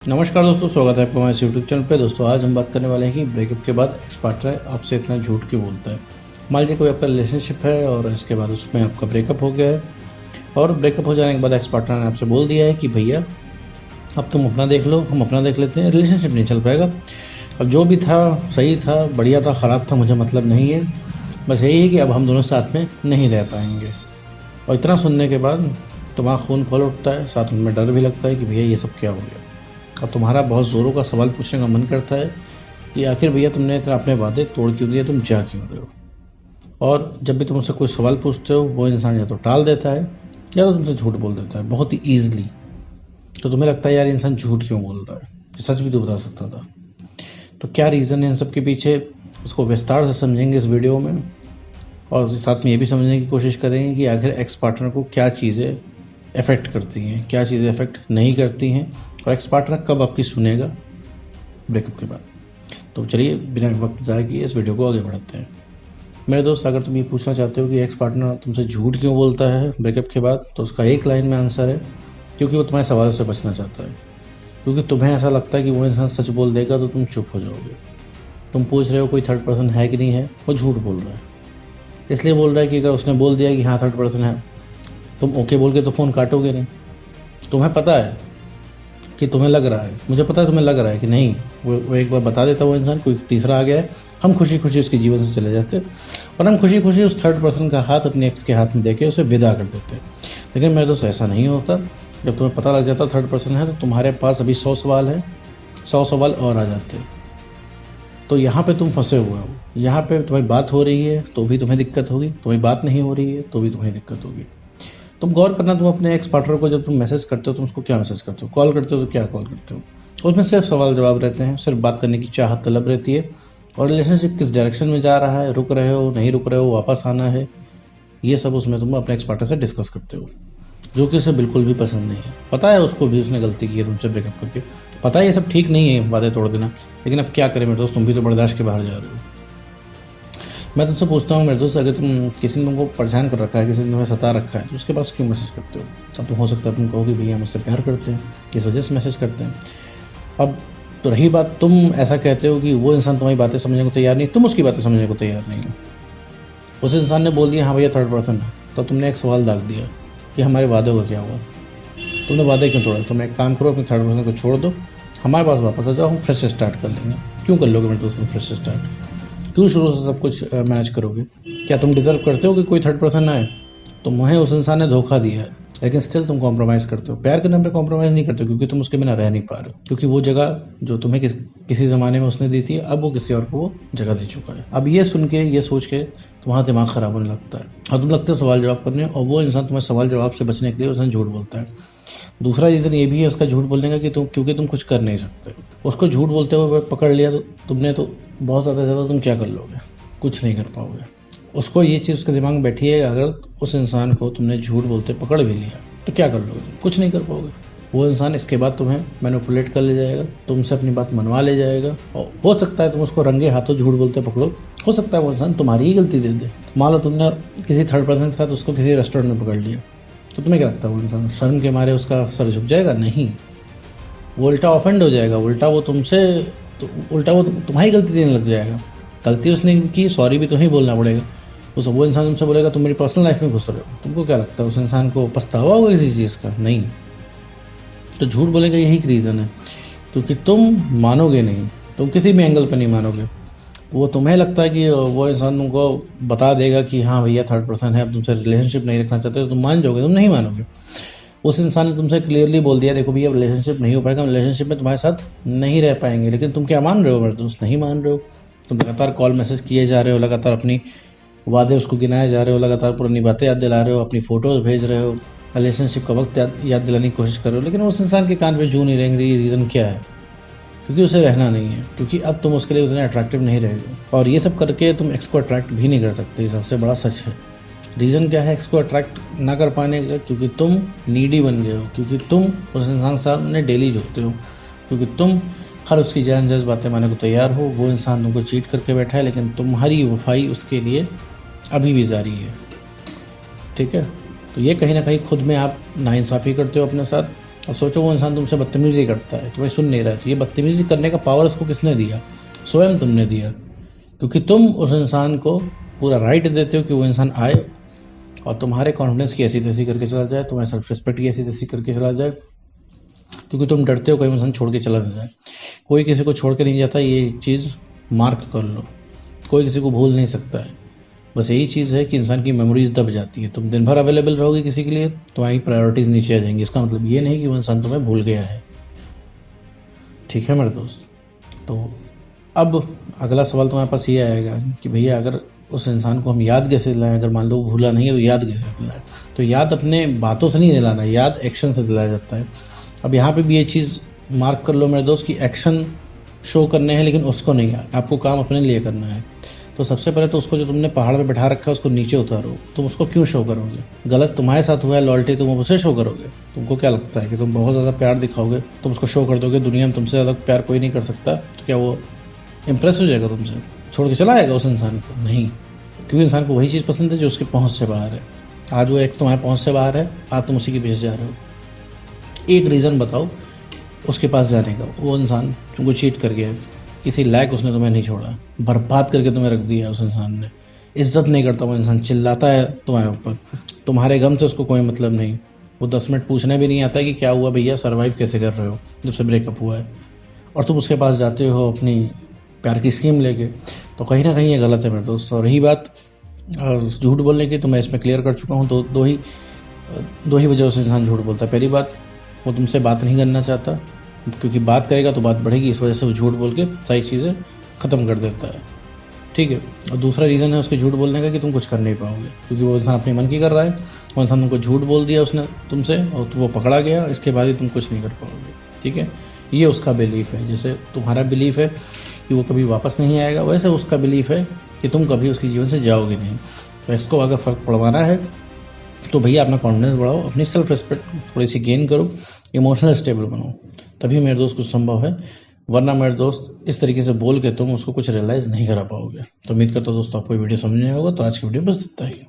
नमस्कार दोस्तों, स्वागत है आपका हमारे यूट्यूब चैनल पे। दोस्तों आज हम बात करने वाले हैं कि ब्रेकअप के बाद एक्स पार्टनर आपसे इतना झूठ क्यों बोलता है। मान लीजिए कोई आपका रिलेशनशिप है और इसके बाद उसमें आपका ब्रेकअप हो गया है और ब्रेकअप हो जाने के बाद एक्स पार्टनर ने आपसे बोल दिया है कि भैया अब तुम अपना देख लो, हम अपना देख लेते हैं, रिलेशनशिप नहीं चल पाएगा। अब जो भी था सही था, बढ़िया था, ख़राब था, मुझे मतलब नहीं है। बस यही है कि अब हम दोनों साथ में नहीं रह पाएंगे। और इतना सुनने के बाद तुम्हारा खून खौल उठता है, साथ में डर भी लगता है कि भैया ये सब क्या हो गया। अब तुम्हारा बहुत ज़ोरों का सवाल पूछने का मन करता है कि आखिर भैया तुमने इतना अपने वादे तोड़ क्यों दिए, तुम जा क्यों रहे हो। और जब भी तुम उससे कोई सवाल पूछते हो वो इंसान या तो टाल देता है या तो तुमसे झूठ बोल देता है बहुत ही ईजिली। तो तुम्हें लगता है यार इंसान झूठ क्यों बोल रहा है, सच भी तो बता सकता था। तो क्या रीज़न है इन सब के पीछे, उसको विस्तार से समझेंगे इस वीडियो में। और साथ में ये भी समझने की कोशिश करेंगे कि आखिर एक्स पार्टनर को क्या चीज़ें अफेक्ट करती हैं, क्या चीज़ें अफेक्ट नहीं करती हैं, और एक्स पार्टनर कब आपकी सुनेगा ब्रेकअप के बाद। तो चलिए बिना वक्त ज़ाया किए इस वीडियो को आगे बढ़ाते हैं। मेरे दोस्त, अगर तुम ये पूछना चाहते हो कि एक्स पार्टनर तुमसे झूठ क्यों बोलता है ब्रेकअप के बाद, तो उसका एक लाइन में आंसर है क्योंकि वो तुम्हारे सवाल से बचना चाहता है। क्योंकि तुम्हें ऐसा लगता है कि वो इंसान सच बोल देगा तो तुम चुप हो जाओगे। तुम पूछ रहे हो कोई थर्ड पर्सन है कि नहीं है, वो झूठ बोल रहा है। इसलिए बोल रहा है कि अगर उसने बोल दिया कि हाँ थर्ड पर्सन है, तुम ओके बोल के तो फ़ोन काटोगे नहीं। तुम्हें पता है कि तुम्हें लग रहा है, मुझे पता है तुम्हें लग रहा है कि नहीं, वो एक बार बता देता वो इंसान, कोई तीसरा आ गया है, हम खुशी खुशी उसके जीवन से चले जाते और हम खुशी खुशी उस थर्ड पर्सन का हाथ अपने एक्स के हाथ में देके उसे विदा कर देते। लेकिन मेरे दोस्त ऐसा नहीं होता। जब तुम्हें पता लग जाता थर्ड पर्सन है तो तुम्हारे पास अभी 100 सवाल है, 100 सवाल और आ जाते। तो यहाँ पे तुम फंसे हुए हो। यहाँ पे तुम्हारी बात हो रही है तो भी तुम्हें दिक्कत होगी, तुम्हारी बात नहीं हो रही है तो भी तुम्हें दिक्कत होगी। तुम गौर करना, तुम अपने एक्स पार्टनर को जब तुम मैसेज करते हो तुम उसको क्या मैसेज करते हो, कॉल करते हो तो क्या कॉल करते हो। उसमें सिर्फ सवाल जवाब रहते हैं, सिर्फ बात करने की चाहत तलब रहती है। और रिलेशनशिप किस डायरेक्शन में जा रहा है, रुक रहे हो, नहीं रुक रहे हो, वापस आना है, ये सब उसमें तुम अपने एक्स पार्टनर से डिस्कस करते हो, जो कि उसे बिल्कुल भी पसंद नहीं है। पता है उसको भी उसने गलती की है तुमसे ब्रेकअप करके, पता है ये सब ठीक नहीं है वादे तोड़ देना, लेकिन अब क्या करें मेरे दोस्त, तुम भी तो बर्दाश्त के बाहर जा रहे हो। मैं तुमसे पूछता हूँ मेरे दोस्त, अगर तुम किसी ने तुमको परेशान कर रखा है, किसी ने तुम्हें सता रखा है, तो उसके पास क्यों मैसेज करते हो। अब तुम हो सकता है तुम कहोगे भैया मुझसे प्यार करते हैं इस वजह से मैसेज करते हैं। अब तो रही बात, तुम ऐसा कहते हो कि वो इंसान तुम्हारी बातें समझने को तैयार नहीं, तुम उसकी बातें समझने को तैयार नहीं हो। उस इंसान ने बोल दिया हाँ भैया थर्ड पर्सन है, तो तुमने एक सवाल दाग दिया कि हमारे वादे का क्या हुआ, तुमने वादे क्यों तोड़ा। तुम एक काम करो, अपने थर्ड पर्सन को छोड़ दो, हमारे पास वापस आ जाओ, हम फ्रेश स्टार्ट कर लेंगे। क्यों कर लोगे मेरे दोस्त फ्रेश स्टार्ट, क्यों शुरू से सब कुछ मैनेज करोगे। क्या तुम डिज़र्व करते हो कि कोई थर्ड पर्सन आए। तुम्हें उस इंसान ने धोखा दिया है, लेकिन स्टिल तुम कॉम्प्रोमाइज़ करते हो। प्यार के नाम पे कॉम्प्रोमाइज़ नहीं करते क्योंकि तुम उसके बिना रह नहीं पा रहे हो, क्योंकि वो जगह जो तुम्हें किसी ज़माने में उसने दी थी, अब वो किसी और को वो जगह दे चुका है। अब ये सुन के, ये सोच के तुम्हारा दिमाग ख़राब होने लगता है और तुम लगते हो सवाल जवाब करने, और वो इंसान तुम्हें सवाल जवाब से बचने के लिए उसने झूठ बोलता है। दूसरा रीज़न ये भी है उसका झूठ बोलने का कि क्योंकि तुम कुछ कर नहीं सकते। उसको झूठ बोलते हुए पकड़ लिया तो तुमने तो बहुत ज़्यादा तुम क्या कर लोगे, कुछ नहीं कर पाओगे। उसको ये चीज़ उसके दिमाग में बैठी है, अगर उस इंसान को तुमने झूठ बोलते पकड़ भी लिया तो क्या कर लोगे, तुम कुछ नहीं कर पाओगे। वो इंसान इसके बाद तुम्हें मैनिपुलेट कर ले जाएगा, तुमसे अपनी बात मनवा ले जाएगा, और हो सकता है तुम उसको रंगे हाथों झूठ बोलते पकड़ो, हो सकता है वो इंसान तुम्हारी ही गलती दे दे। मान लो तुमने किसी थर्ड पर्सन के साथ उसको किसी रेस्टोरेंट में पकड़ लिया, तो तुम्हें क्या लगता है वो इंसान शर्म के मारे उसका सर झुक जाएगा? नहीं, वो उल्टा ऑफेंड हो जाएगा, उल्टा वो तुम्हारी गलती देने लग जाएगा। गलती उसने की, सॉरी भी तुम्हें बोलना पड़ेगा। वो इंसान तुमसे बोलेगा तुम मेरी पर्सनल लाइफ में घुस रहे हो। तुमको क्या लगता है उस इंसान को पछतावा होगा किसी चीज़ का? नहीं। तो झूठ बोलने का यही रीज़न है, क्योंकि तुम मानोगे नहीं, तुम किसी भी एंगल पर नहीं मानोगे। वो तुम्हें लगता है कि वो इंसान तुमको बता देगा कि हाँ भैया थर्ड पर्सन है, अब तुमसे रिलेशनशिप नहीं रखना चाहते, तो तुम मान जाओगे? तुम नहीं मानोगे। उस इंसान ने तुमसे क्लियरली बोल दिया देखो भैया रिलेशनशिप नहीं हो पाएगा, हम रिलेशनशिप में तुम्हारे साथ नहीं रह पाएंगे, लेकिन तुम क्या मान रहे हो मेरे दोस्त? नहीं मान रहे हो। तुम लगातार कॉल मैसेज किए जा रहे हो, लगातार अपनी वादे उसको गिनाए जा रहे हो, लगातार पुरानी बातें याद दिला रहे हो, अपनी फ़ोटोज़ भेज रहे हो, रिलेशनशिप का वक्त याद दिलाने की कोशिश कर रहे हो, लेकिन उस इंसान के कान पे जू नहीं रेंग रही। रीज़न क्या है? क्योंकि उसे रहना नहीं है, क्योंकि अब तुम उसके लिए उतने अट्रैक्टिव नहीं रहोगे। और ये सब करके तुम एक्स को अट्रैक्ट भी नहीं कर सकते, ये सबसे बड़ा सच है। रीज़न क्या है एक्स को अट्रैक्ट ना कर पाने का? क्योंकि तुम नीडी बन गए हो, क्योंकि तुम उस इंसान के सामने डेली झुकते हो, क्योंकि तुम हर उसकी जान जायज़ बातें मानने को तैयार हो। वो इंसान तुमको चीट करके बैठा है, लेकिन तुम्हारी वफाई उसके लिए अभी भी जारी है। ठीक है, तो ये कहीं ना कहीं खुद में आप नाइंसाफ़ी करते हो अपने साथ, अब सोचो वो इंसान तुमसे बदतमीजी करता है, तुम्हें सुन नहीं रहा है, तो ये बदतमीजी करने का पावर उसको किसने दिया? स्वयं तुमने दिया, क्योंकि तुम उस इंसान को पूरा राइट देते हो कि वो इंसान आए और तुम्हारे कॉन्फिडेंस की ऐसी तैसी करके चला जाए, तुम्हारे सेल्फ रिस्पेक्ट की ऐसी तैसी करके चला जाए, क्योंकि तुम डरते हो कोई इंसान छोड़ के चला ना जाए। कोई किसी को छोड़ के नहीं जाता, ये चीज़ मार्क कर लो। कोई किसी को भूल नहीं सकता है। बस यही चीज़ है कि इंसान की मेमोरीज दब जाती है। तुम दिन भर अवेलेबल रहोगे किसी के लिए, तुम्हारी प्रायोरिटीज़ नीचे आ जाएंगी। इसका मतलब ये नहीं कि वो इंसान तुम्हें भूल गया है। ठीक है मेरे दोस्त। तो अब अगला सवाल तुम्हारे पास ये आएगा कि भैया अगर उस इंसान को हम याद कैसे दिलाएं? अगर मान लो वो भूला नहीं है तो याद कैसे दिलाएं? तो याद अपने बातों से नहीं दिलाना, याद एक्शन से दिलाया जाता है। अब यहाँ पे भी ये चीज़ मार्क कर लो मेरे दोस्त कि एक्शन शो करने हैं, लेकिन उसको नहीं, आपको काम अपने लिए करना है। तो सबसे पहले तो उसको जो तुमने पहाड़ पे बैठा रखा है उसको नीचे उतारो। तुम उसको क्यों शो करोगे? गलत तुम्हारे साथ हुआ है, लॉयल्टी तुम उसे शो करोगे? तुमको क्या लगता है कि तुम बहुत ज़्यादा प्यार दिखाओगे, तुम उसको शो कर दोगे, दुनिया में तुमसे ज़्यादा प्यार कोई नहीं कर सकता, तो क्या वो इम्प्रेस हो जाएगा तुमसे, छोड़ के चला आएगा उस इंसान को? नहीं, क्योंकि इंसान को वही चीज़ पसंद है जो उसकी पहुँच से बाहर है। आज वो एक तुम्हारे पहुँच से बाहर है, आज तुम उसी के पीछे जा रहे हो। एक रीज़न बताओ उसके पास जाने का। वो इंसान तुमको चीट कर गया, किसी लायक उसने तुम्हें नहीं छोड़ा, बर्बाद करके तुम्हें रख दिया उस इंसान ने। इज्जत नहीं करता वो इंसान, चिल्लाता है तुम्हारे ऊपर, तुम्हारे गम से उसको कोई मतलब नहीं। वो 10 मिनट पूछने भी नहीं आता कि क्या हुआ भैया, सर्वाइव कैसे कर रहे हो जब से ब्रेकअप हुआ है, और तुम उसके पास जाते हो अपनी प्यार की स्कीम लेके। तो कहीं ना कहीं ये गलत है मेरे दोस्त। और रही बात झूठ बोलने की, तो मैं इसमें क्लियर कर चुका हूँ। दो ही वजह से इंसान झूठ बोलता है। पहली बात, वो तुमसे बात नहीं करना चाहता, क्योंकि बात करेगा तो बात बढ़ेगी, इस वजह से वो झूठ बोल के सारी चीज़ें ख़त्म कर देता है। ठीक है। और दूसरा रीज़न है उसके झूठ बोलने का कि तुम कुछ कर नहीं पाओगे, क्योंकि वो इंसान अपने मन की कर रहा है। वो इंसान तुमको झूठ बोल दिया उसने तुमसे, और तो वो पकड़ा गया, इसके बाद ही तुम कुछ नहीं कर पाओगे। ठीक है, ये उसका बिलीफ है। जैसे तुम्हारा बिलीफ है कि वो कभी वापस नहीं आएगा, वैसे उसका बिलीफ है कि तुम कभी उसके जीवन से जाओगे नहीं। तो इसको अगर फ़र्क पड़वाना है तो भैया अपना कॉन्फिडेंस बढ़ाओ, अपनी सेल्फ रिस्पेक्ट थोड़ी सी गेन करो, इमोशनल स्टेबल बनो, तभी मेरे दोस्त कुछ संभव है। वरना मेरे दोस्त इस तरीके से बोल के तुम उसको कुछ रियलाइज़ नहीं करा पाओगे। तो उम्मीद करता हूँ दोस्तों आपको वीडियो समझ में आया होगा। तो आज की वीडियो बस इतना ही।